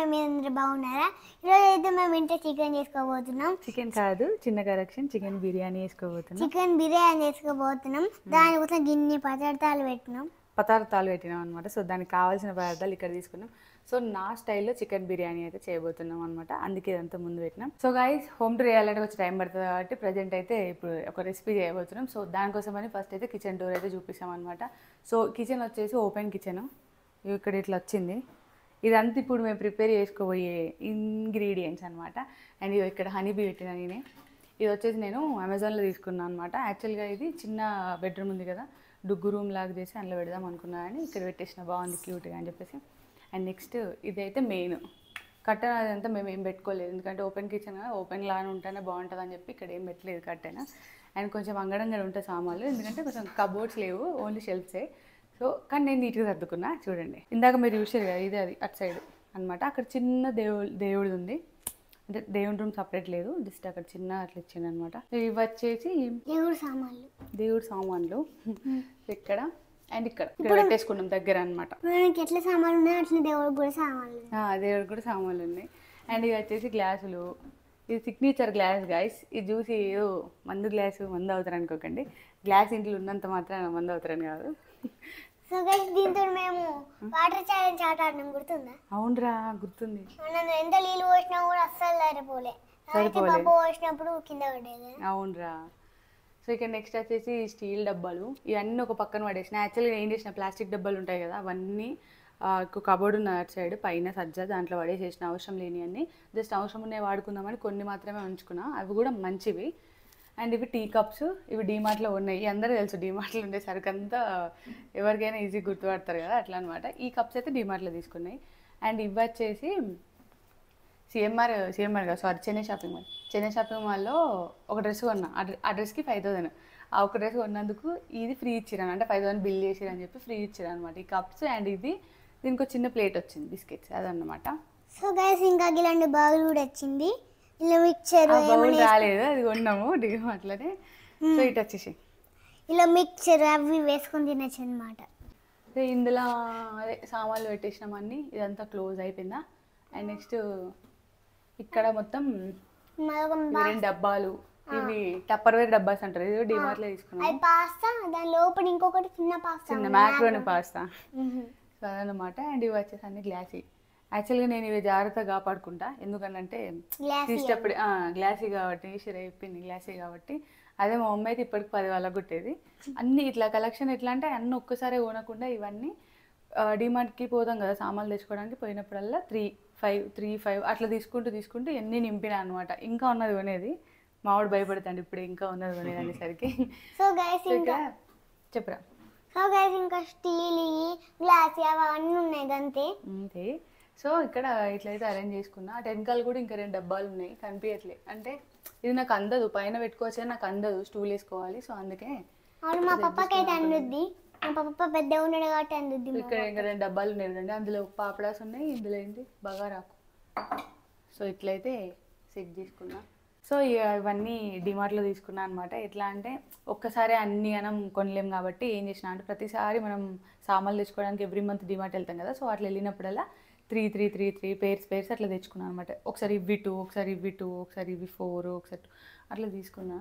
బాగున్నాం, మీరు బాగున్నారా? ఈరోజు అయితే మేము ఇంట్లో చికెన్ చేసుకోబోతున్నాం. చికెన్ కాదు, చిన్న కరెక్షన్, చికెన్ బిర్యానీ చేసుకోబోతున్నాం. చికెన్ బిర్యానీ చేసుకోబోతున్నాం. దానికోసం గిన్నె పదార్థాలు పెట్టినాం అనమాట. సో దానికి కావాల్సిన పదార్థాలు ఇక్కడ తీసుకున్నాం. సో నా స్టైల్లో చికెన్ బిర్యానీ అయితే చేయబోతున్నాం అనమాట. అందుకే ఇదంతా ముందు పెట్టినాం. సో గైస్, హోమ్ టూర్ చేయాలంటే కొంచెం టైం పడుతుంది కాబట్టి ప్రజెంట్ అయితే ఇప్పుడు ఒక రెసిపీ చేయబోతున్నాం. సో దానికోసమని ఫస్ట్ అయితే కిచెన్ టూర్ అయితే చూపిస్తాం అనమాట. సో కిచెన్ వచ్చేసి ఓపెన్ కిచెన్. ఇక్కడ ఇట్లా వచ్చింది. ఇదంతా ఇప్పుడు మేము ప్రిపేర్ చేసుకోబోయే ఇంగ్రీడియంట్స్ అనమాట. అండ్ ఇది ఇక్కడ హనీబీ పెట్టిన నేనే. ఇది వచ్చేసి నేను అమెజాన్లో తీసుకున్నాను అనమాట. యాక్చువల్గా ఇది చిన్న బెడ్రూమ్ ఉంది కదా, డుగ్గు రూమ్ లాగా చేసి అందులో పెడదాం అనుకున్నాను అని ఇక్కడ పెట్టేసిన, బాగుంది క్యూట్గా అని చెప్పేసి. అండ్ నెక్స్ట్ ఇదైతే మెయిన్ కట్టెన్. అదంతా మేము ఏం పెట్టుకోలేదు, ఎందుకంటే ఓపెన్ కిచెన్ కదా, ఓపెన్ లాగా ఉంటేనే బాగుంటుంది అని చెప్పి ఇక్కడ ఏం పెట్టలేదు కట్టెన్. అండ్ కొంచెం అంగడంగా ఉంటాయి సామాన్లు, ఎందుకంటే కొంచెం కబోర్డ్స్ లేవు, ఓన్లీ షెల్ఫ్సే. సో కానీ నేను నీట్గా సర్దుకున్నా. చూడండి, ఇందాక మీరు చూసారు కదా, ఇది అది అటు సైడ్ అనమాట. అక్కడ చిన్న దేవుడిది ఉంది, అంటే దేవుడి రూమ్ సపరేట్ లేదు, జస్ట్ అక్కడ చిన్న అట్లా ఇచ్చింది అనమాట. ఇవి వచ్చేసి దేవుడు సామాన్లు ఇక్కడ. అండ్ ఇక్కడ పెట్టేసుకున్నాం దగ్గర అనమాట. ఎట్లా సామాన్లు ఉన్నాయి అట్లా దేవుడికి కూడా సామాన్లు, దేవుడికి కూడా సామాన్లు ఉన్నాయి. అండ్ ఇవి వచ్చేసి గ్లాసులు. ఇది సిగ్నేచర్ గ్లాస్ గైస్. ఇది చూసి ఏదో మందు గ్లాసు మందు అవుతారు అనుకోకండి. గ్లాస్ ఇంట్లో ఉన్నంత మాత్రం మందు అవుతారని కాదు. సో గైస్, దీంతో మేము వాటర్ ఛాలెంజ్ ఆట ఆడినాం, గుర్తుందా? అవునరా, గుర్తుంది. మనం ఎంత నీళ్ళు పోసినా కూడా అస్సలు సరిపోలే. పప్పు పోసినప్పుడు కింద పడేది. అవునరా. సో ఇక్కడ నెక్స్ట్ వచ్చేసి స్టీల్ డబ్బాలు. ఇవన్నీ ఒక పక్కన పడేసిన. యాక్చువల్గా ఏం చేసిన, ప్లాస్టిక్ డబ్బాలు ఉంటాయి కదా, అవన్నీ కబోర్డ్ ఉన్న అటు సైడ్ పైన సజ్జ దాంట్లో పడేసేసిన. అవసరం లేని అన్ని జస్ట్ అవసరం ఉన్నాయి వాడుకుందామని కొన్ని మాత్రమే ఉంచుకున్నా, అవి కూడా మంచివి. అండ్ ఇవి టీ కప్స్. ఇవి డీమార్ట్లో ఉన్నాయి, అందరూ తెలుసు డీమార్ట్లో ఉండే సరుకు అంతా ఎవరికైనా ఈజీ గుర్తుపడతారు కదా, అట్లా అనమాట. ఈ కప్స్ అయితే డీమార్ట్లో తీసుకున్నాయి. అండ్ ఇవి వచ్చేసి సిఎంఆర్ కాదు, సారీ, చెన్నై షాపింగ్ మాల్లో ఒక డ్రెస్ కొన్నా. ఆ డ్రెస్కి 5000. ఆ ఒక డ్రెస్ కొన్నందుకు ఇది ఫ్రీ ఇచ్చిరాను, అంటే 5000 బిల్ చేసిరని చెప్పి ఫ్రీ ఇచ్చిరాను అనమాట ఈ కప్స్. అండ్ ఇది దీనికి ఒక చిన్న ప్లేట్ వచ్చింది, బిస్కెట్స్, అదన్నమాట. సో గైస్, ఇంకా ఇలాంటి బాగులు కూడా వచ్చింది. ఇలా మిక్చర్ రాలేదు, అది కొన్నాము అట్లనే. సో ఇటు వచ్చేసి ఇలా మిక్చర్ అవి వేసుకొని తినచ్చు అనమాట. ఇందులో అదే సామాన్లు పెట్టేసినాం అన్ని. ఇదంతా క్లోజ్ అయిపోయిందా. అండ్ నెక్స్ట్ ఇక్కడ మొత్తం 2 డబ్బాలు. ఇవి టప్పర్వేర్ డబ్బాస్ అంటారు, ఇది డిమార్ట్లో తీసుకున్నాం. పాస్తా, దాని లోపల ఇంకొకటి చిన్న మ్యాక్రోని పాస్తా, సో అదనమాట. అండ్ ఇవి వచ్చేసి అన్ని గ్లాసీ. యాక్చువల్గా నేను ఇవి జాగ్రత్తగా కాపాడుకుంటా, ఎందుకనంటే తీసేటప్పుడు గ్లాసీ కాబట్టి, చెప్పింది గ్లాసీ కాబట్టి. అదే మా మమ్మీ అయితే ఇప్పటికి 10 వాళ్ళకు కొట్టేది. అన్నీ ఇట్లా కలెక్షన్ ఎట్లా అంటే అన్నీ ఒక్కసారి కొనకుండా ఇవన్నీ డిమార్ట్కి పోతాం కదా సామాన్లు తెచ్చుకోవడానికి, పోయినప్పుడల్లా 3-5 అట్లా తీసుకుంటూ ఎన్ని నింపినా అనమాట. ఇంకా ఉన్నది కొనేది, మావాడు భయపడతాడు ఇప్పుడు ఇంకా ఉన్నది కొనేది అనేసరికి. సో గైస్, ఇంకా చెప్పరా. సో గైస్, ఇంకా స్టీల్ గ్లాస్ అవన్నీ ఉన్నాయి అంతే. సో ఇక్కడ ఇట్లయితే అరేంజ్ చేసుకున్నా. ఆ వెనకాల కూడా ఇంకా 2 డబ్బాలు ఉన్నాయి, కనిపించట్లే. అంటే ఇది నాకు అందదు, పైన పెట్టుకోవచ్చు, నాకు అందదు, స్టూల్ వేసుకోవాలి. సో అందుకే మా పప్పకి అయితే అందుద్ది, మా పప్ప పెద్ద ఉన్నాడు కాబట్టి అందుద్ది. ఇక్కడ ఇంకా 2 డబ్బాలు ఉన్నాయి, అందులో పాపడాస్ ఉన్నాయి, ఇందులో ఏంటి బగారాకు. సో ఇట్లయితే సెట్ చేసుకున్నా. సో ఇవన్నీ డిమార్ట్లో తీసుకున్నా అనమాట. ఎట్లా అంటే ఒక్కసారి అన్ని మనం కొనలేం కాబట్టి ఏం చేసినా అంటే ప్రతిసారి మనం సామాన్లు తెచ్చుకోవడానికి ఎవ్రీ మంత్ డిమార్ట్ వెళ్తాం కదా, సో అట్లా వెళ్ళినప్పుడల్లా 3 పేర్స్ అట్లా తెచ్చుకున్నాను అనమాట. ఒకసారి ఇవి 2, ఒకసారి ఇవి 2, ఒకసారి ఇవి 4, ఒకసారి 2 అట్లా తీసుకున్నా.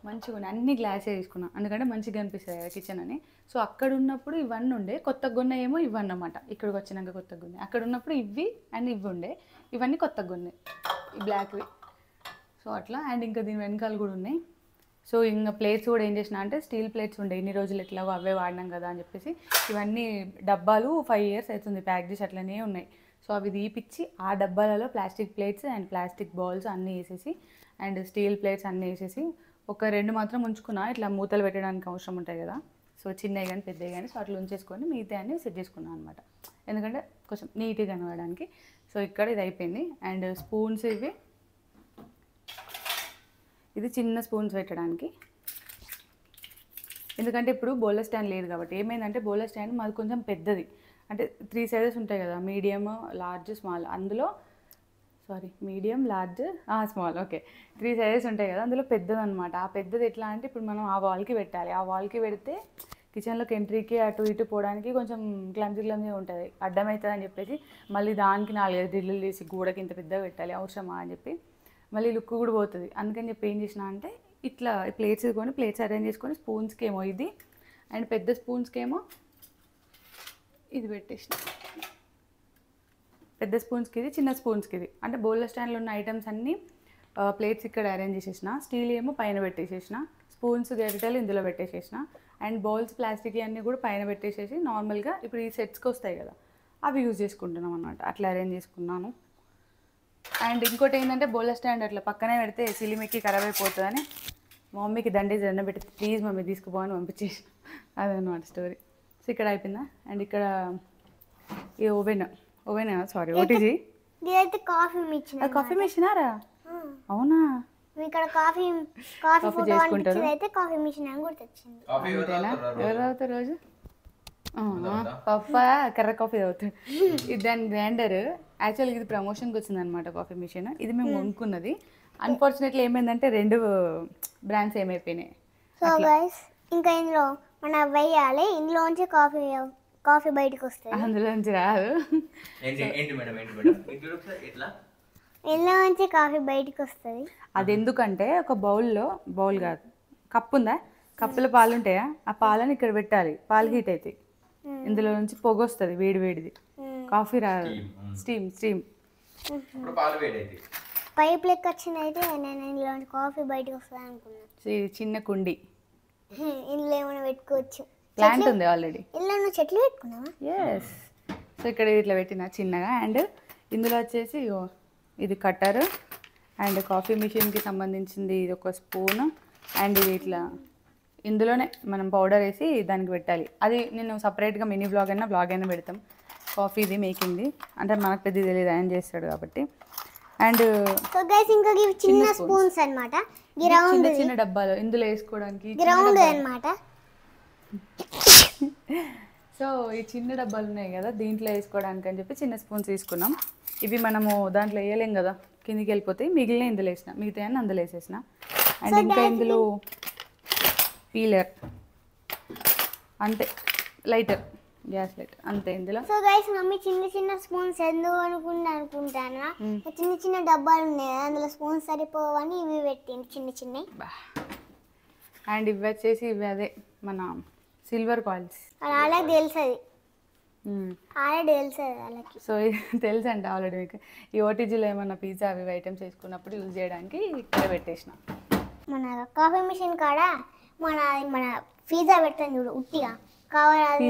మంచిగా ఉన్నాయి, అన్ని గ్లాసే తీసుకున్నా, ఎందుకంటే మంచిగా అనిపిస్తుంది కదా కిచెన్ అని. సో అక్కడ ఉన్నప్పుడు ఇవన్నీ ఉండే, కొత్తగా కొన్న ఏమో ఇవన్నమాట. ఇక్కడికి వచ్చినాక కొత్తగా ఉన్నాయి. అక్కడ ఉన్నప్పుడు ఇవి అండ్ ఇవి ఉండే, ఇవన్నీ కొత్తగా ఉన్నాయి, ఈ బ్లాక్వి. సో అట్లా. అండ్ ఇంకా దీని వెనకాల కూడా ఉన్నాయి. సో ఇంకా ప్లేట్స్ కూడా ఏం చేసిన అంటే స్టీల్ ప్లేట్స్ ఉండే, ఇన్ని రోజులు ఎట్లాగో అవే వాడినాం కదా అని చెప్పేసి ఇవన్నీ డబ్బాలు 5 years అవుతుంది ప్యాక్ చేసి అట్లనే ఉన్నాయి. సో అవి తీపిచ్చి ఆ డబ్బాలలో plastic plates and plastic bowls అన్నీ వేసేసి అండ్ స్టీల్ ప్లేట్స్ అన్నీ వేసేసి ఒక 2 మాత్రం ఉంచుకున్నా, ఇట్లా మూతలు పెట్టడానికి అవసరం ఉంటాయి కదా, సో చిన్నవి కానీ పెద్దవి కానీ. సో అట్లా ఉంచేసుకొని మిగతా అన్నీ సెట్ చేసుకున్నాను అనమాట, ఎందుకంటే కొంచెం నీట్గా కనబడడానికి. సో ఇక్కడ ఇది అయిపోయింది. అండ్ స్పూన్స్, ఇది చిన్న స్పూన్స్ పెట్టడానికి, ఎందుకంటే ఇప్పుడు బౌలర్ స్టాండ్ లేదు కాబట్టి. ఏమైందంటే బౌలర్ స్టాండ్ మాది కొంచెం పెద్దది, అంటే 3 sizes ఉంటాయి కదా, మీడియం, లార్జ్, స్మాల్. అందులో medium, large, small, okay, 3 sizes ఉంటాయి కదా, అందులో పెద్దది అనమాట. ఆ పెద్దది ఎట్లా అంటే ఇప్పుడు మనం ఆ వాల్కి పెట్టాలి, ఆ వాల్కి పెడితే కిచెన్లోకి ఎంట్రీకి అటు ఇటు పోవడానికి కొంచెం క్లమ్జీ ఉంటుంది, అడ్డమవుతుంది అని చెప్పేసి మళ్ళీ దానికి 4-5 డ్రిల్లు తీసి గోడకి ఇంత పెద్దగా పెట్టాలి అవసరమా అని చెప్పి మళ్ళీ లుక్ కూడా పోతుంది. అందుకని చెప్పి ఏం చేసిన అంటే ఇట్లా ప్లేట్స్ అరేంజ్ చేసుకొని స్పూన్స్కి ఏమో ఇది అండ్ పెద్ద స్పూన్స్కి ఏమో ఇది పెట్టేసిన. పెద్ద స్పూన్స్కి ఇది, చిన్న స్పూన్స్కి ఇది. అంటే బౌల్లో స్టాండ్లో ఉన్న ఐటమ్స్ అన్నీ ప్లేట్స్ ఇక్కడ అరేంజ్ చేసేసిన, స్టీల్ ఏమో పైన పెట్టేసేసిన, స్పూన్స్ గరిటెలు ఇందులో పెట్టేసేసిన అండ్ బౌల్స్ ప్లాస్టిక్ అన్నీ కూడా పైన పెట్టేసేసి నార్మల్గా ఇప్పుడు ఈ సెట్స్కి వస్తాయి కదా అవి యూజ్ చేసుకుంటున్నాం అన్నమాట. అట్లా అరేంజ్ చేసుకున్నాను. అండ్ ఇంకోటి ఏంటంటే బౌల్ స్టాండ్ అట్లా పక్కనే పెడితే సిలిమికి ఖరాబ్ అయిపోతుందని మా మమ్మీకి దండ పెట్టి ప్లీజ్ మమ్మీ తీసుకుపోని పంపించేసి అదనమాట స్టోరీ. సో ఇక్కడ అయిపోయిందా. అండ్ ఇక్కడ ఈ ఓవెన్ సారీ ఓటీజీ కాఫీ మిషనారా? అవునా, ఇక్కడ కాఫీ చేసుకుంటారు అయితే కాఫీ మిషన్ అని కూడా తెచ్చింది. అంతేనా? ఎవరు తాగుతారు రోజు? పప్ప కర్ర కాఫీ తాగుతాడు. ఇది దాని గ్రైండర్. యాక్చువల్గా ఇది ప్రమోషన్కి వచ్చింది అనమాట కాఫీ మిషన్. ఇది మేము కొనుక్కున్నది. అన్ఫార్చునేట్లీ ఏమైందంటే 2 బ్రాండ్స్ ఏమైపోయినాయి. సో గైస్ ఇంకా ఇందులో మనం వేయాలి, ఇందులోంచి కాఫీ బయటకు వస్తుంది, అందులోంచి రాదు. ఇందులోంచి కాఫీ బయటకు వస్తుంది. అది ఎందుకంటే ఒక బౌల్ కాదు, కప్పు ఉందా, కప్పులో పాలు ఉంటాయా, ఆ పాలని ఇక్కడ పెట్టాలి, పాలు హీట్ అవుతాయి, ఇందులో నుంచి పొగ వస్తుంది వేడిది, కాఫీ రాదు, స్టీమ్ పైప్ లెక్క వచ్చింది. అయితే నేను ఇందులో కాఫీ బయటకు వస్తుంది అనుకున్నాను. చిన్న కుండి, ఇందులో ఏమైనా పెట్టుకోవచ్చు. ప్లాంట్ ఉంది ఆల్రెడీ. ఇందులో చెట్లు పెట్టుకున్నావా? ఎస్. సో ఇక్కడ ఇట్లా పెట్టిన చిన్నగా. అండ్ ఇందులో వచ్చేసి ఇది కట్టర్ అండ్ కాఫీ మిషన్కి సంబంధించింది ఇది ఒక స్పూన్ అండ్ ఇది ఇట్లా ఇందులోనే మనం పౌడర్ వేసి దానికి పెట్టాలి. అది నేను సపరేట్గా మినీ బ్లాగ్ అయినా పెడతాం. కాఫీది మేకింగ్ది అంటే మనకు పెద్ద తెలియదు, ఆయన చేస్తాడు కాబట్టి. అండ్ ఇంకా చిన్న స్పూన్స్ అన్నమాట, చిన్న డబ్బాలు ఇందులో వేసుకోవడానికి గ్రౌండ్ అన్నమాట. సో ఈ చిన్న డబ్బాలు ఉన్నాయి కదా దీంట్లో వేసుకోవడానికి అని చెప్పి చిన్న స్పూన్స్ తీసుకున్నాం. ఇవి మనము దాంట్లో వేయలేం కదా, కిందికి వెళ్ళిపోతాయి. మిగిలిన ఇందులో వేసిన, మిగతా అందులో వేసేసిన. అండ్ ఇంకా ఇందులో పీలర్ అంతే, లైటర్, గ్యాస్ లైటర్ అంతే ఇందులో. సో గైస్ మమ్మీ చిన్న స్పూన్స్ ఎందుకు అనుకుంటానా, చిన్న డబ్బాలు ఉన్నాయి కదా అందులో స్పూన్స్ సరిపోవని ఇవి పెట్టింది చిన్న. అండ్ ఇవి వచ్చేసి ఇవి అదే మన సిల్వర్ కాయిల్స్. అలాగే తెలుస్తుంది వాళ్ళకి. సో తెలుసు అంట ఆల్రెడీ మీకు. ఈ ఓటీజీలో ఏమన్నా పిజ్జా అవి ఐటమ్స్ వేసుకున్నప్పుడు యూజ్ చేయడానికి ఇక్కడ పెట్టేసిన. మన కాఫీ మిషన్ కాడ మన పిజ్జా పెడతాం చూడు ఉట్టిగా, కావాలి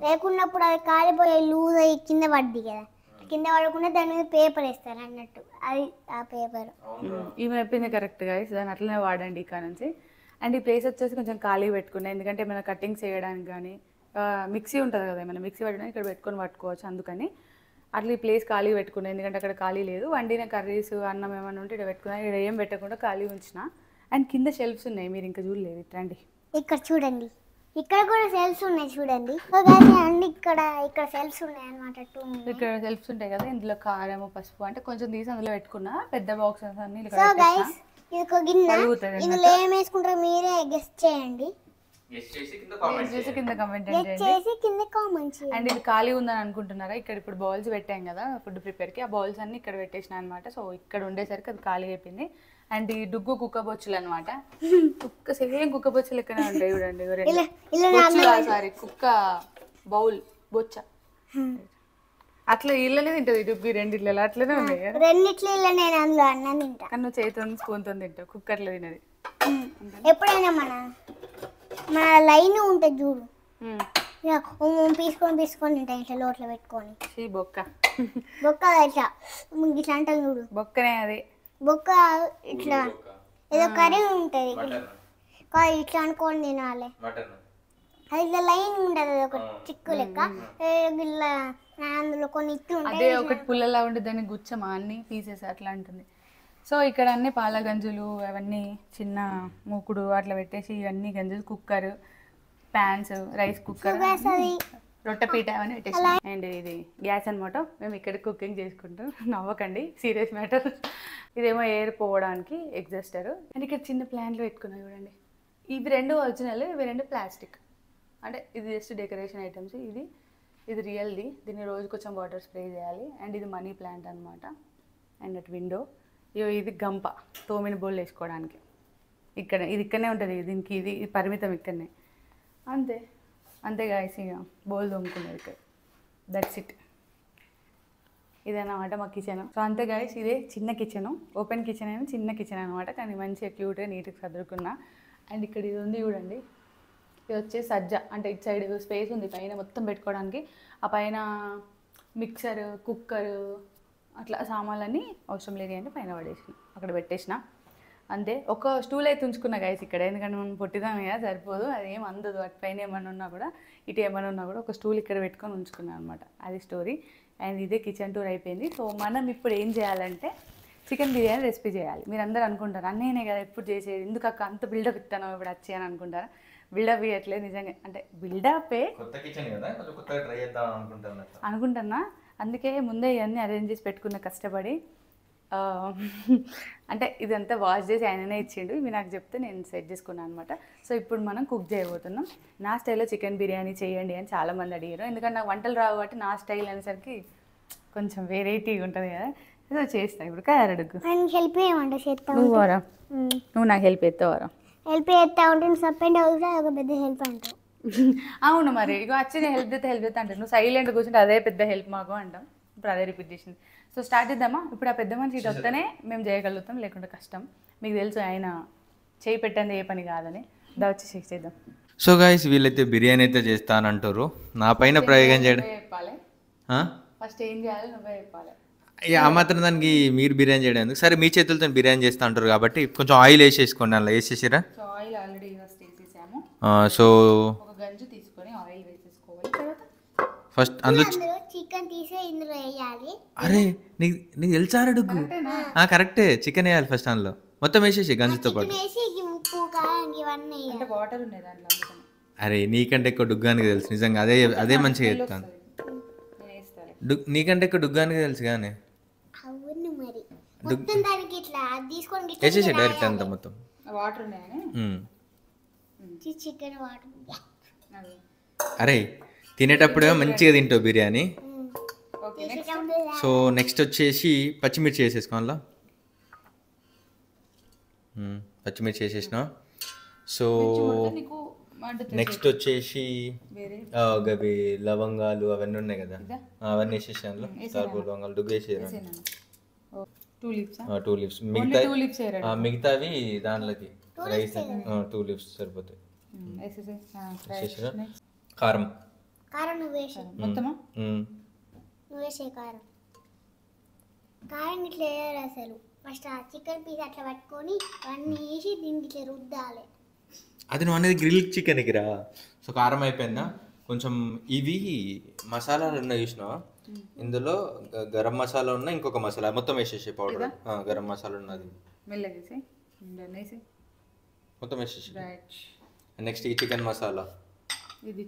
లేకున్నప్పుడు అది కాలిపోయి లూజ్ అయ్యి కింద పడ్డి కదా, కింద పడకుండా దాని మీద పేపర్ వేస్తారు అన్నట్టు, అది ఆ పేపర్. ఈమె చెప్పింది కరెక్ట్గా, దాన్ని అట్లనే వాడండి ఇక్కడ నుంచి. అండ్ ఈ ప్లేస్ వచ్చేసి కొంచెం ఖాళీ పెట్టుకున్నాయి, ఎందుకంటే ఏమైనా కటింగ్స్ చేయడానికి కానీ మిక్సీ ఉంటుంది కదా, ఏమైనా మిక్సీ పట్టడానికి ఇక్కడ పెట్టుకొని పట్టుకోవచ్చు. అందుకని అట్లా ఈ ప్లేస్ ఖాళీ పెట్టుకున్నాయి, ఎందుకంటే అక్కడ ఖాళీ లేదు. వండిన కర్రీస్ అన్నం ఏమైనా ఉంటే ఇక్కడ పెట్టుకున్నా, ఇక్కడ ఏం పెట్టకుండా ఖాళీ ఉంచిన. అండ్ కింద షెల్ఫ్స్ ఉన్నాయి, మీరు ఇంకా చూడలేదు, ఇట్లాంటి ఇక్కడ చూడండి, ఇక్కడ కూడా సెల్ఫ్స్ ఉన్నాయి చూడండి. అండి ఇక్కడ సెల్ఫ్స్ ఉన్నాయి అన్నమాట. ఇక్కడ సెల్ఫ్స్ ఉంటాయి కదా, ఇందులో కారం పసుపు అంటే కొంచెం తీసి అందులో పెట్టుకున్నా. పెద్ద బాక్సెస్ అన్ని ఇందులో ఏం వేసుకుంటారో మీరే గెస్ట్ చేయండి, కింద కామెంట్ చేయండి. అండ్ ఇది ఖాళీ ఉందని అనుకుంటున్నారా? ఇక్కడ ఇప్పుడు బౌల్స్ పెట్టాం కదా ఫుడ్ ప్రిపేర్కి, ఆ బౌల్స్ అన్ని ఇక్కడ పెట్టేసిన అనమాట. సో ఇక్కడ ఉండేసరికి అది ఖాళీ అయిపోయింది. అండ్ ఈ డుగ్గు కుక్క బొచ్చులు అనమాట, సేమ్ కుక్క బొచ్చులు ఎక్కడే ఉంటాయి చూడండి. సారీ కుక్క బౌల్ బొచ్చ అట్లా ఇళ్ళనే తింటది డుగ్గు, 2 ఇళ్ళలో అట్లనే ఉన్నాయి. 2 ఇళ్ళలో నేను అందులో అన్నం తింటా, కానీ నువ్వు చేతితో స్పూన్తో తింటావు, కుక్క అట్లా తినది. ఎప్పుడైనా మన లైన్ ఉంటుంది చూడు, తీసుకొని తింటా ఇట్లా లోట్లో పెట్టుకొని. బొక్క ఇట్లా ఇట్లా అంటారు చూడు, బొక్కనే అది. బొక్క ఇట్లా ఏదో కర్రీ ఉంటుంది ఇట్లా అనుకోని తినాలి. అది ఇట్లా లైన్ ఉంటుంది, ఒక చిక్కు లెక్క, ఇట్లా అందులో కొన్ని ఇట్లు ఉంటాయి. అదే ఒకటి పుల్లలా ఉంటే దాన్ని గుచ్చమా అన్ని పీసెస్ అట్లా ఉంటుంది. సో ఇక్కడ అన్ని పాల గంజులు అవన్నీ చిన్న మూకుడు అట్లా పెట్టేసి ఇవన్నీ గంజులు, కుక్కర్, ప్యాన్స్, రైస్ కుక్కర్, రొట్టెపీట అవన్నీ పెట్టేసి. అండ్ ఇది గ్యాస్ అనమాట, మేము ఇక్కడ కుకింగ్ చేసుకుంటాం, నవ్వకండి, సీరియస్ మ్యాటర్. ఇదేమో ఎయిర్ పోవడానికి ఎగ్జాస్టర్. అండ్ ఇక్కడ చిన్న ప్లాంట్లు పెట్టుకున్నాం చూడండి, ఇవి 2 ఒరిజినల్, ఇవి 2 ప్లాస్టిక్. అంటే ఇది జస్ట్ డెకరేషన్ ఐటమ్స్. ఇది రియల్ది. దీన్ని రోజు కొంచెం వాటర్ స్ప్రే చేయాలి. అండ్ ఇది మనీ ప్లాంట్ అనమాట. అండ్ అట్ విండో ఇది గంప, తోమిన బోల్ వేసుకోవడానికి. ఇక్కడనే ఉంటుంది దీనికి. ఇది పరిమితం ఇక్కడనే. అంతే గాయస్, ఇక బోల్ తోముకునేది ఇక్కడ. That's it. ఇదన్నమాట మా కిచెన్. సో అంతే గాయస్, ఇదే చిన్న కిచెన్. ఓపెన్ కిచెన్ అయినా చిన్న కిచెన్ అనమాట, కానీ మంచిగా క్యూట్గా నీట్గా సర్దుకున్నా. అండ్ ఇక్కడ ఇది ఉంది చూడండి, ఇది వచ్చేసి సజ్జ. అంటే ఇటు సైడ్ స్పేస్ ఉంది పైన మొత్తం పెట్టుకోవడానికి. ఆ పైన మిక్సర్, కుక్కర్ అట్లా సామాన్లన్నీ అవసరం లేదు అంటే పైన పడేసిన, అక్కడ పెట్టేసిన. అంతే. ఒక స్టూల్ అయితే ఉంచుకున్నా గైస్ ఇక్కడ, ఎందుకంటే మనం పొట్టిదాం కదా, సరిపోదు. అది ఏం అందదు. అటు పైన ఏమైనా ఉన్నా కూడా, ఇటు ఏమైనా ఉన్నా కూడా ఒక స్టూల్ ఇక్కడ పెట్టుకొని ఉంచుకున్నాను అనమాట. అది స్టోరీ. అండ్ ఇదే కిచెన్ టూర్ అయిపోయింది. సో మనం ఇప్పుడు ఏం చేయాలంటే చికెన్ బిర్యానీ రెసిపీ చేయాలి. మీరు అందరూ అనుకుంటారు అన్నయ్యనే కదా ఎప్పుడు చేసేది, ఎందుకు అక్క అంత బిల్డప్ ఇస్తాను ఇప్పుడు వచ్చి అని అనుకుంటారా? బిల్డప్ ఇవ్వట్లేదు నిజంగా. అంటే బిల్డపే, అనుకుంటున్నా. అందుకే ముందే ఇవన్నీ అరేంజ్ చేసి పెట్టుకున్న, కష్టపడి. అంటే ఇదంతా వాష్ చేసి ఆయననే ఇచ్చిండు. ఇవి నాకు చెప్తే నేను సెట్ చేసుకున్నాను అనమాట. సో ఇప్పుడు మనం కుక్ చేయబోతున్నాం. నా స్టైల్లో చికెన్ బిర్యానీ చేయండి అని చాలామంది అడిగారు. ఎందుకంటే నాకు వంటలు రావు కాబట్టి నా స్టైల్ అనేసరికి కొంచెం వెరైటీగా ఉంటుంది కదా. సో చేస్తాను ఇప్పుడు. కదా అడుగు, హెల్ప్ చేయమంటే చేస్తాను. నువ్వు నాకు హెల్ప్ చేస్తావారా? హెల్ప్ చేస్తా ఉంటే సస్పెండ్ అవుతా, ఒక పెద్ద హెల్ప్ అంటావు. అవును మరి. ఇక వచ్చి నేను హెల్ప్ చేస్తా అంటే నువ్వు సైలెంట్ కూర్చుంటే అదే పెద్ద హెల్ప్ మాకు అంటాం. ఇప్పుడు అదే రిపీట్ చేసింది. సో స్టార్ట్ చేద్దామా? ఇప్పుడు ఆ పెద్ద మనిషి ఇటు వస్తేనే మేము చేయగలుగుతాం, లేకుంటే కష్టం. మీకు తెలుసు ఆయన చేయి పెట్టండి ఏ పని కాదని. దా వచ్చి చేద్దాం. సో గైస్, వీళ్ళైతే బిర్యానీ అయితే చేస్తానంటారు. నా పైన ప్రయోగం చేయడం చెప్పాలి. ఫస్ట్ ఏం చేయాలి నువ్వే చెప్పాలి. ఆ మాత్రం దానికి మీరు బిర్యానీ చేయడం ఎందుకు? సరే మీ చేతులతో బిర్యానీ చేస్తా అంటారు కాబట్టి కొంచెం ఆయిల్ వేసేసుకోండి. అలా వేసేసిరా? సో ఆయిల్ ఆల్రెడీ వేసేసాము. సో ఒక గంజు తీసుకొని ఆయిల్ వేసేసుకోవాలి. తర్వాత ఫస్ట్ అందులో చికెన్ తీసి ఇందులో వేయాలి. అరే నీకు తెలుసా అడుగు? కరెక్టే, చికెన్ వేయాలి ఫస్ట్. అందులో మొత్తం వేసేసి గంజుతో పాటు. ఉప్పు, కారం ఇవన్నీ. అంటే వాటర్ ఉన్నాయి దాంట్లో. అరే నీకంటే ఎక్కువ డుగ్గానికి తెలుసు నిజంగా. అదే మంచిగా చెప్తాను. నీకంటే ఎక్కువ డుగ్గానికి తెలుసు కానీ అవును మరి. మొత్తం దానికి ఇట్లా తీసుకొని వేసేసి డైరెక్ట్ అంతా మొత్తం వాటర్ ఉన్నాయని చికెన్ వాటర్. అరే తినేటప్పుడే మంచిగా తింటావు బిర్యానీ. సో నెక్స్ట్ వచ్చేసి పచ్చిమిర్చి వేసేసుకోవాలా. పచ్చిమిర్చి వేసేసిన. సో నెక్స్ట్ వచ్చేసి గవి లవంగాలు అవన్నీ ఉన్నాయి కదా, అవన్నీ వేసేసి అందులో లవంగాలు డుగ్గు వేసేయాలి. 2 లీవ్స్. మిగతావి దాంట్లోకి రైస్ 2 లీవ్స్ సరిపోతాయి. కారం నువ్వు వేసే మొత్తమా? నువ్వు వేసే కారం ఇట్లా వేయాలి. అసలు ఫస్ట్ ఆ చికెన్ పీస్ అట్లా పట్టుకొని అన్నీ వేసి దీనికి ఇట్లా రుద్దాలి. అది నువ్వు అనేది గ్రిల్ చికెన్కి రా. సో కారం అయిపోయిందా? కొంచెం ఇవి మసాలాలు ఉన్నాయి చూసినావా? ఇందులో గరం మసాలా ఉన్నాయి, ఇంకొక మసాలా మొత్తం వేసేసి పౌడర్. గరం మసాలా ఉన్నది మొత్తం వేసేసి. నెక్స్ట్ ఈ చికెన్ మసాలా. ఇది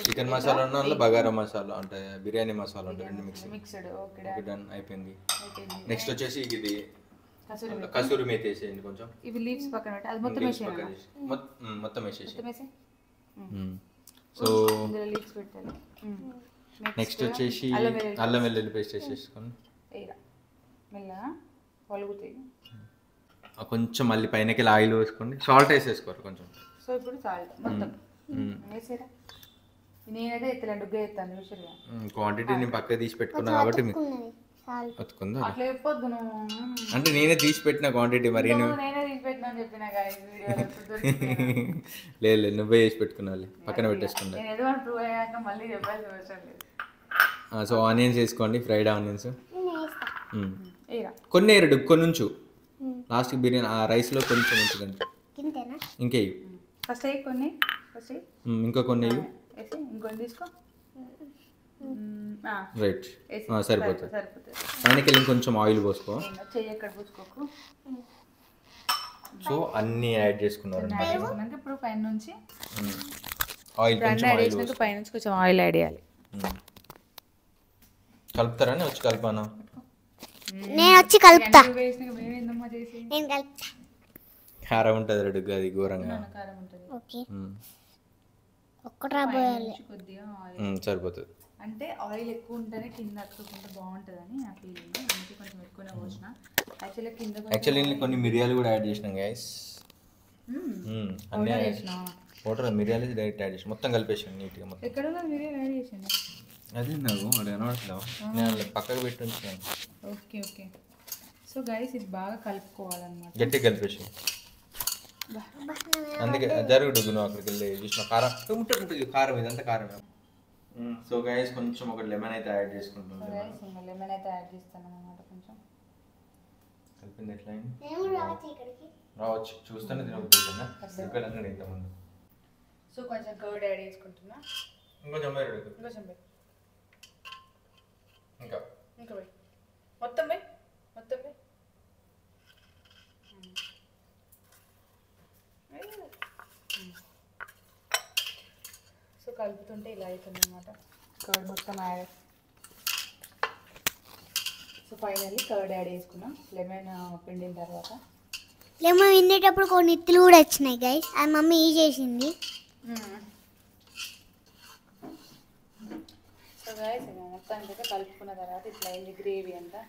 చికెన్ మసాలా ఉన్న బగారా మసాలా అంటే బిర్యానీ మసాలా అంటే రెండు మిక్స్డ్. ఓకే డన్ అయిపోయింది. నెక్స్ట్ వచ్చేసి ఇది కసూరి మేతి వేసేయండి కొంచెం. ఇవి లీవ్స్ పక్కన పెట్టి అది మొత్తం వేసేయాలి. మొత్తం వేసేసి. సో లీవ్స్ పెట్టాలి. నెక్స్ట్ వచ్చేసి అల్లం వెల్లుల్లి పేస్ట్ వేసేసుకొని మెల్లగా పలుగుతాయి. కొంచెం మళ్ళీ పైనకి ఆయిల్ వేసుకోండి. సాల్ట్ వేసేసుకోరు కొంచెం. సో ఇప్పుడు సాల్ట్ మొత్తం వేసేరా. నేనైతే ఎత్తులా డుగ్గా ఎత్తాను చూసారుగా. క్వాంటిటీ నేను పక్క తీసి పెట్టుకున్నా కాబట్టి ఒత్తుకుందా? అట్లా చెప్పొద్దు నువ్వు. అంటే నేనే తీసి పెట్టిన క్వాంటిటీ. మరి నేనే తీసి పెట్టినా చెప్పినా లేదు నువ్వే వేసి పెట్టుకున్నావు, పక్కన పెట్టేసుకున్నా. నేను ఏదో ప్రూవ్ అయ్యాక మళ్ళీ చెప్పాల్సిన అవసరం లేదు. సో ఆనియన్స్ వేసుకోండి, ఫ్రైడ్ ఆనియన్స్ కొన్ని వేయరు, కొన్ని ఉంచు. లాస్ట్ బిర్యానీ ఆ రైస్లో కొంచెం ఉంచుదండి. ఇంకే ఫస్ట్ కొన్ని ఇంకా కొన్ని ఇంకొని తీసుకో. రైట్ సరిపోతుంది. ఆయనకి ఇంకొంచెం ఆయిల్ పోసుకో. చెయ్యి ఎక్కడ పోసుకోకు. సో అన్నీ యాడ్ చేసుకున్నారు. ఇప్పుడు పైన నుంచి ఆయిల్ పైనుంచి కొంచెం ఆయిల్ యాడ్ చేయాలి. కలుపుతారా? వచ్చి కలపానా? నేను వచ్చి కలుపుతా. కారం ఉంటుంది రెడ్గా అది ఘోరంగా. కారం ఉంటుంది. ఓకే ఒక్కటి రాబోయాలి కొద్దిగా ఆయిల్ సరిపోతుంది. అంటే ఆయిల్ ఎక్కువ ఉంటేనే కింద అతుక్కుంటే బాగుంటుందని ఆ ఫీలింగ్, అందుకే కొంచెం ఎక్కువనే పోసిన. యాక్చువల్లీ కింద యాక్చువల్లీ కొన్ని మిరియాలు కూడా యాడ్ చేసినాం గైస్. అన్నీ వాటర్ మిరియాలు డైరెక్ట్ యాడ్ చేసి మొత్తం కలిపేసాను నీట్గా మొత్తం. ఎక్కడ మిరియాలు యాడ్ చేసింది అది నాకు అది కనబడట్లేవు, నేను పక్కకు పెట్టి ఉంచాను. Okay okay. సో గైస్ ఇది బాగా కలుపుకోవాలన్నమాట, గట్టిగా కలిపేసి. అందుకే జరుగుడు నువ్వు అక్కడికి వెళ్ళి చూసిన కారం ఉంటుంది, కారం ఇదంతా కారమే. సో గైస్ కొంచెం ఒక లెమన్ అయితే యాడ్ చేసుకుంటున్నాం. లెమన్ అయితే యాడ్ చేస్తాను అన్నమాట. కొంచెం కలిపింది ఎట్లా రావచ్చు చూస్తానే తినకపోతున్నా ఇంతకుముందు. సో కొంచెం కర్డ్ యాడ్ చేసుకుంటున్నా. ఇంకొంచెం ఇంకొంచెం ఇంకా ఇంకా మొత్తం మొత్తం సో కలుపుతుంటే ఇలా అవుతుంది అన్నమాట. కర్డ్ మొత్తం add. So finally curd add చేసుకున్నాం లెమన్ పిండిన తర్వాత. లెమన్ పిండేటప్పుడు కొన్ని ఇత్తులు కూడా వచ్చినాయి గైస్, అది మమ్మీ ఈ చేసింది. సో గైస్ మొత్తానికి అయితే కలుపుకున్న తర్వాత ఇట్లా అయింది గ్రేవీ అంతా.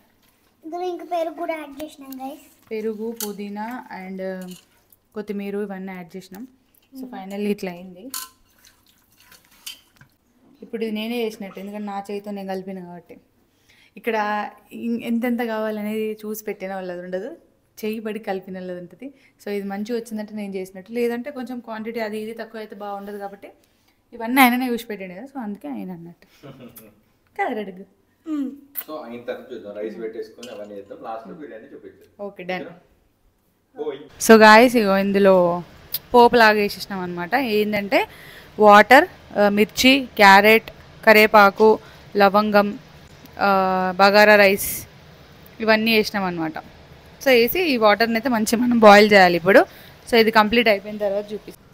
ఇందులో ఇంకా పెరుగు కూడా యాడ్ చేసినాం గైస్. పెరుగు, పుదీనా అండ్ కొత్తిమీర ఇవన్నీ యాడ్ చేసినాం. సో ఫైనల్లీ ఇట్లా అయింది. ఇప్పుడు ఇది నేనే చేసినట్టు, ఎందుకంటే నా చేతితో నేను కలిపిన కాబట్టి. ఇక్కడ ఎంతెంత కావాలనేది చూసి పెట్టిన వాళ్ళది ఉండదు, చెయ్యి పడి కలిపిన వాళ్ళది ఉంటుంది. సో ఇది మంచిగా వచ్చిందంటే నేను చేసినట్టు, లేదంటే కొంచెం క్వాంటిటీ అది ఇది తక్కువ అయితే బాగుండదు కాబట్టి ఇవన్నీ ఆయననే చూసి పెట్టాడు కదా. సో అందుకే ఆయన అన్నట్టు కదా రెడ్డి. సో అయిన తర్వాత చూద్దాం, రైస్ పెట్టేసుకొని అవన్నీ చేద్దాం, లాస్ట్లో బిర్యానీ చూపించాం. Okay done. సో గాయస్ ఇగో ఇందులో పోపు లాగా వేసేసినాం అనమాట. ఏంటంటే వాటర్, మిర్చి, క్యారెట్, కరివేపాకు, లవంగం, బగారా రైస్ ఇవన్నీ వేసినాం అనమాట. సో వేసి ఈ వాటర్ని అయితే మంచిగా మనం బాయిల్ చేయాలి ఇప్పుడు. సో ఇది కంప్లీట్ అయిపోయిన తర్వాత చూపిస్తాం.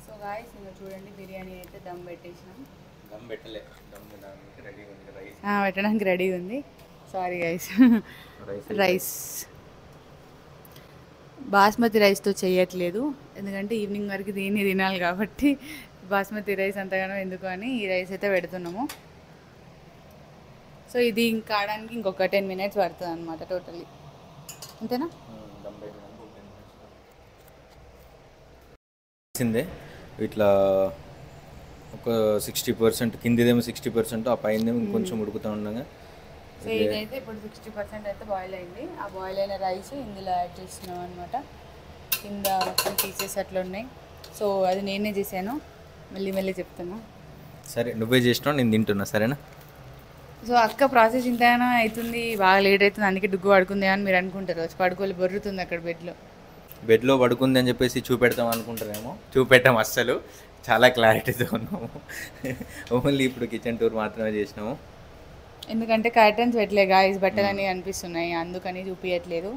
సో గాయస్ ఇంకా చూడండి బిర్యానీ అయితే దమ్ పెట్టేసినాం. దమ్ పెట్టలే, దమ్ రెడీ ఉంది, రైస్ పెట్టడానికి రెడీ ఉంది. Sorry guys. రైస్ బాస్మతి రైస్తో చేయట్లేదు, ఎందుకంటే ఈవినింగ్ వరకు దీన్ని తినాలి కాబట్టి బాస్మతి రైస్ అంతగానో ఎందుకు అని ఈ రైస్ అయితే పెడుతున్నాము. సో ఇది ఇంకా ఆడడానికి ఇంకొక 10 minutes పడుతుంది అనమాట టోటల్లీ. అంతేనా? ఇట్లా ఒక 60% కిందిదేమో 60%, ఆ పైనదేమో కొంచెం ఉడుకుతూ ఉండగా. సో ఇదైతే ఇప్పుడు 60% అయితే బాయిల్ అయింది. ఆ బాయిల్ అయిన రైస్ ఇందులో యాడ్ చేస్తున్నాం అనమాట. కింద మొత్తం పీసెస్ అట్లా ఉన్నాయి. సో అది నేనే చేశాను, మెల్లి చెప్తున్నా. సరే నువ్వే చేసినావు, నేను తింటున్నా, సరేనా? సో అక్క ప్రాసెస్ ఇంతైనా అవుతుంది, బాగా లేట్ అవుతుంది, అందుకే డుగ్గు పడుకుంది అని మీరు అనుకుంటారు. వచ్చి పడుకోవాలి, బొర్రుతుంది అక్కడ బెడ్లో పడుకుంది అని చెప్పేసి చూపెడతాం అనుకుంటారేమో. చూపెట్టాము, అస్సలు చాలా క్లారిటీతో ఉన్నాము. ఓన్లీ ఇప్పుడు కిచెన్ టూర్ మాత్రమే చేసినాము, ఎందుకంటే కర్టన్స్ పెట్టలే గాయస్, బట్టలన్నీ కనిపిస్తున్నాయి, అందుకని చూపించట్లేదు.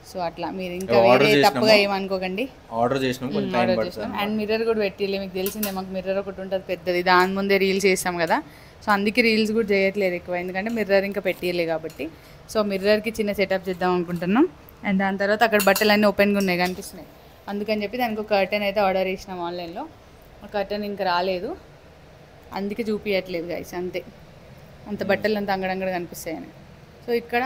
సో అట్లా మీరు ఇంకా వేరే తప్పుగా ఏమనుకోకండి. ఆర్డర్ చేసినాం అండ్ మిర్రర్ కూడా పెట్టిలే, మీకు తెలిసిందే మాకు మిర్రర్ ఒకటి ఉంటుంది పెద్దది, దాని ముందే రీల్స్ చేస్తాం కదా. సో అందుకే రీల్స్ కూడా చేయట్లేదు ఎక్కువ, ఎందుకంటే మిర్రర్ ఇంకా పెట్టియలే కాబట్టి. సో మిర్రర్కి చిన్న సెటప్ చేద్దాం అనుకుంటున్నాం. అండ్ దాని తర్వాత అక్కడ బట్టలు అన్నీ ఓపెన్గా ఉన్నాయి, కనిపిస్తున్నాయి, అందుకని చెప్పి దానికి ఒక కర్టెన్ అయితే ఆర్డర్ చేసినాం ఆన్లైన్లో. ఆ కర్టెన్ ఇంకా రాలేదు, అందుకే చూపించట్లేదు గైస్, అంతే. అంత బట్టలు అంత అంగడంగడ కనిపిస్తాయని. సో ఇక్కడ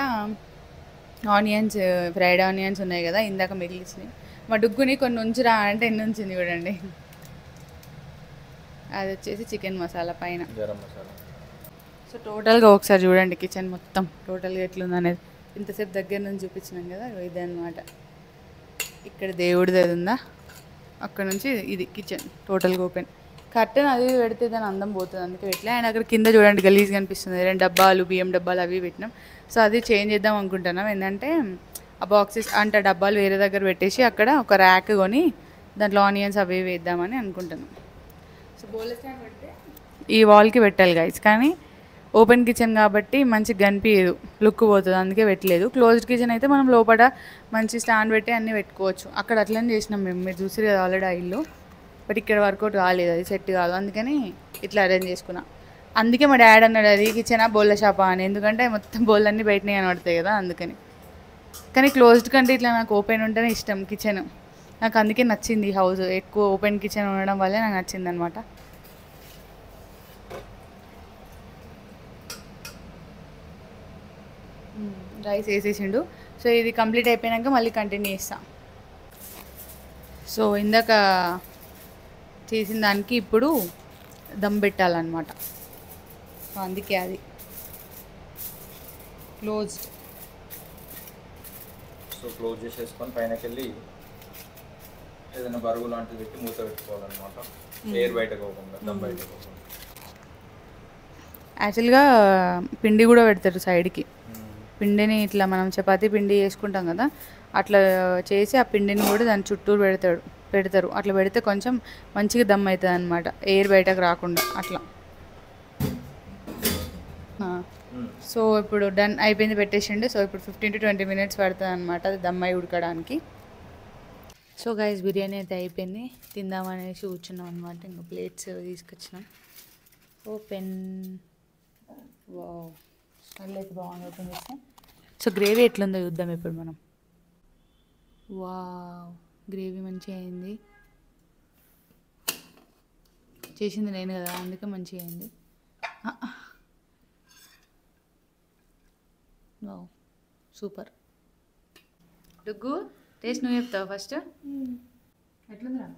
ఆనియన్స్, ఫ్రైడ్ ఆనియన్స్ ఉన్నాయి కదా, ఇందాక మిగిలిచినాయి. మా డుగ్గుని కొన్ని ఉంచురా అంటే ఎన్ని ఉంచింది చూడండి. అది వచ్చేసి చికెన్ మసాలా పైన. సో టోటల్గా ఒకసారి చూడండి కిచెన్ మొత్తం టోటల్గా ఎట్లుందనేది. ఇంతసేపు దగ్గర నుంచి చూపించినాం కదా, ఇదన్నమాట. ఇక్కడ దేవుడిది అది ఉందా, అక్కడ నుంచి ఇది కిచెన్ టోటల్గా ఓపెన్. కర్టెన్ అది పెడితే దాని అందం పోతుంది, అందుకే పెట్టలే. అండ్ అక్కడ కింద చూడండి గలీజ్ కనిపిస్తుంది, 2 డబ్బాలు, బియ్యం డబ్బాలు అవి పెట్టినాం. సో అది చేంజ్ చేద్దాం అనుకుంటున్నాం. ఏంటంటే ఆ బాక్సెస్ అంటే డబ్బాలు వేరే దగ్గర పెట్టేసి అక్కడ ఒక ర్యాక్ కొని దాంట్లో ఆనియన్స్ అవి వేద్దామని అనుకుంటున్నాం. సో బౌల్ స్టాండ్ పెడితే ఈ వాల్కి పెట్టాలి గైస్, కానీ ఓపెన్ కిచెన్ కాబట్టి మంచిగా కనిపించదు, లుక్ పోతుంది, అందుకే పెట్టలేదు. క్లోజ్డ్ కిచెన్ అయితే మనం లోపల మంచి స్టాండ్ పెట్టి అన్నీ పెట్టుకోవచ్చు. అక్కడ అట్లనే చేసినాం మేము, మీరు చూసి కదా ఆల్రెడీ ఆ ఇల్లు. బట్ ఇక్కడ వర్కౌట్ కాలేదు, అది సెట్ కాదు, అందుకని ఇట్లా అరేంజ్ చేసుకున్నా. అందుకే మా డాడీ అన్నాడు అది కిచెనా బోళ్ళ షాపా అని, ఎందుకంటే మొత్తం బోళ్ళు అన్నీ బయటనే కనబడతాయి కదా, అందుకని. కానీ క్లోజ్డ్ కంటే ఇట్లా నాకు ఓపెన్ ఉంటేనే ఇష్టం కిచెన్. నాకు అందుకే నచ్చింది ఈ హౌస్, ఎక్కువ ఓపెన్ కిచెన్ ఉండడం వల్లే నాకు నచ్చింది అనమాట. రైస్ వేసేసిండు. సో ఇది కంప్లీట్ అయిపోయాక మళ్ళీ కంటిన్యూ చేస్తాం. సో ఇందాక చేసిన దానికి ఇప్పుడు దమ్ పెట్టాలన్నమాట. సో అందుకే అది క్లోజ్డ్. సో క్లోజ్ చేసేసుకొని పైనకి వెళ్ళి ఏదైనా బరువు లాంటిది పెట్టి మూత పెట్టుకోవాలన్నమాట. ఎయిర్ బయటకు పోకుండా, దమ్ బయటకు పోకుండా. యాక్చువల్గా పిండి కూడా పెడతారు సైడ్కి. పిండిని ఇట్లా మనం చపాతీ పిండి వేసుకుంటాం కదా, అట్లా చేసి ఆ పిండిని కూడా దాని చుట్టూరు పెడతారు. అట్లా పెడితే కొంచెం మంచిగా దమ్ అవుతుంది అనమాట, ఎయిర్ బయటకు రాకుండా అట్లా. సో ఇప్పుడు డన్ అయిపోయింది, పెట్టేసిండు. సో ఇప్పుడు 15 to 20 minutes పడుతుంది అనమాట అది దమ్ అయి ఉడకడానికి. సో గైస్ బిర్యానీ అయితే అయిపోయింది, తిందామనేసి కూర్చున్నాం అనమాట. ఇంకా ప్లేట్స్ తీసుకొచ్చినాం. ఓపెన్. వావ్, స్మెల్ అయితే బాగుంది. ఓపెన్ చేస్తే సో గ్రేవీ ఎట్లుందో చూద్దాం ఇప్పుడు మనం. వావ్, గ్రేవీ మంచిగా అయింది. చేసింది నేను కదా, అందుకే మంచిగా అయింది. Wow, super. డుగ్గు టేస్ట్ నువ్వు చెప్తావు ఫస్ట్. ఎట్లుందిరా?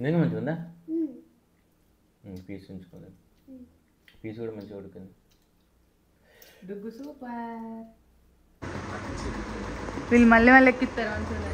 నేను మంచిగా ఉందా? పీస్ ఉంచుకోలేదు, పీస్ కూడా మంచిగా ఉడికింది. డుగ్గు సూపర్. వీళ్ళు మళ్ళీ ఎక్కిస్తారు మంచిగా.